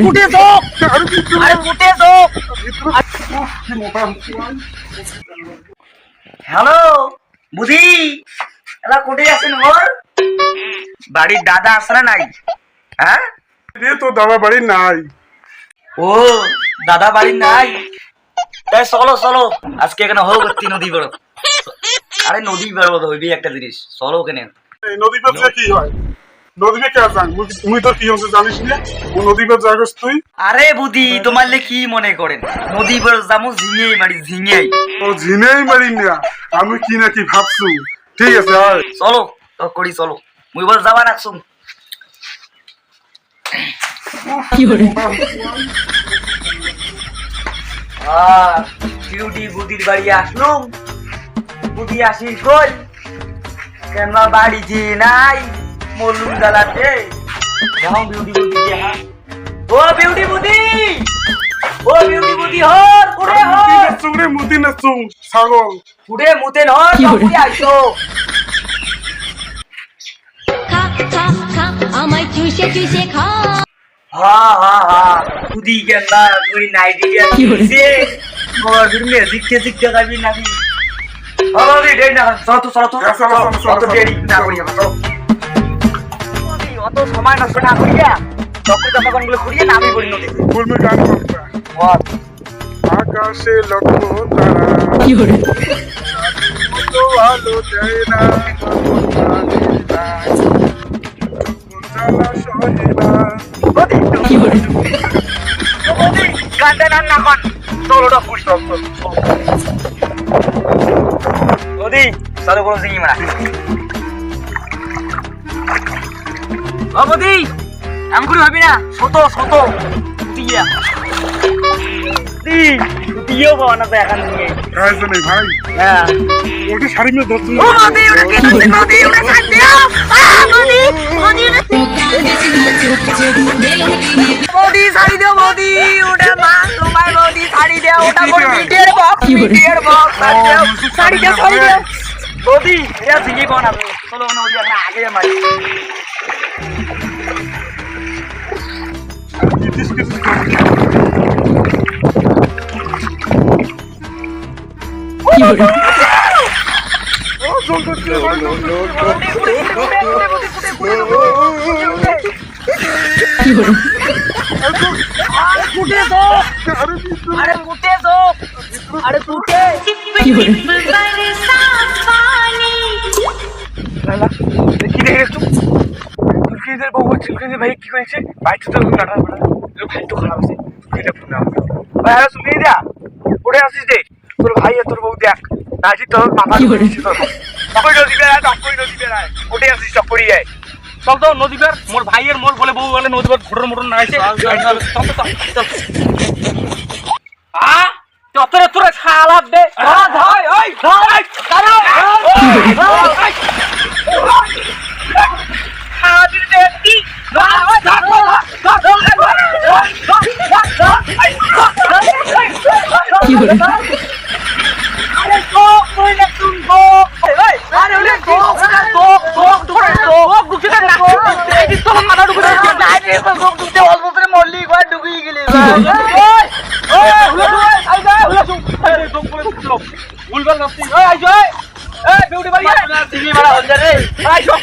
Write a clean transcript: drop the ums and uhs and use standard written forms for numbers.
ফুটে চোখ আরে ফুটে চোখ হ্যালো বুঝি এলা কোটে আছেন ওর বাড়ির দাদা আছে না নাই হ্যাঁ রে তো দাদা বাড়ি নাই। ও দাদা বাড়ি নাই তাই চলো চলো আজকে এখানে হোক নদী বেরো আরে নদী বেরো তো হইবি একটা জিনিস চলো ওখানে এই নদী পার কি হয়? নদী কে জান তুমি তো কি হচ্ছে জানিস না? ও নদী পার জায়গাস তুই? আরে বুদি তোমার লে কি মনে করেন নদী বেরো যামু ঝিঙেই মারি ঝিঙেই ও ঝিনেই মারি না আমি কি নাকি ভাবছু। ঠিক আছে আয় চলো তো করি চলো মুই বল যাবা রাখছুম বিউটি বুদির বাড়ি আসলুম বুদি আসিস কই কেন বাড়ি যে নাই মলুম জ্বালাতে যাও বিউটি বুদি ও বিউটি বুদি ও বিউটি বুদি হর কুড়ে হর চুরে মুতি না চুং ছাগল কুড়ে মুতে নর কুড়ে আইছো খা খা খা আমায় চুষে চুষে খা বুদি গেন্দা তুই নাইটি গেছে ওর বিরুদ্ধে জিততে জিততে যাবি নাকি হলো রে দেই না চলো অত দেরি না করি আমরা অত সময় নষ্ট না করিয়া তখন যখন গুলো করিয়ে নামি পড়ি নদী বলবে গান করতে বল আকাশে লক্ষ তারা কি করে তো আলো দেয় না কি করে গানটা নাম না কন চলোটা পুষ্ট নদী চলো বলো জিঙি মারা অবধি এমন করে ভাবি না শত শত দিয়া দিও বানা তো এখন নিয়ে রাইজে নেই ভাই হ্যাঁ ওটা শাড়ি মে দছ ও নদী ওটা কি নদী ওটা ছাড় দিও নদী ছাড়ি দিও নদী ওটা মা তোমার নদী ছাড়ি দিও ওটা মোর পিটের বক্স ছাড়ি দিও নদী এটা ঝিঙে বানা চলো নদী আমরা আগে মারি কিস কিস কি করে ও জল করতে কি করে ফুটে তো আরে ফুটে তো আরে ফুটে কি করে কি দেখে একটু তুর্কিদের বউ চিলকিদের ভাই কি করেছে ভাই তো নাটা পড়া ভাই তো খারাপ আছে এটা পুনা ভাই আর শুনি দিয়া পড়ে আসিস দে তোর ভাই আর তোর বউ দেখ নাজি তোর মাথা দিছিস তোর কই নদী বেড়ায় কই নদী বেড়ায় ওঠে আসিস সব করি যায় চল তো নদী বের মোর ভাইয়ের মোর বলে বউ বলে নদী বের ঘোড়র মোটর না আইছে চল আ তোরে তোরে শালা দে ভাই ওই ভাই দাঁড়াও হাজির দেখি কি করে আরে তো কই না তুমি গো আরে ওরে গো ধরে তো গুছি না এই তো মাথা ঢুকে যাচ্ছে না রে গো ঢুকতে অল্প করে মরলি গো ঢুকে গেলি ওই আই যা হুলা শুন আরে তো করে ঢুকলো ভুলবার নাস্তি ওই আই যা এই বিউটি বাড়ি না টিভি মারা হল রে আই যা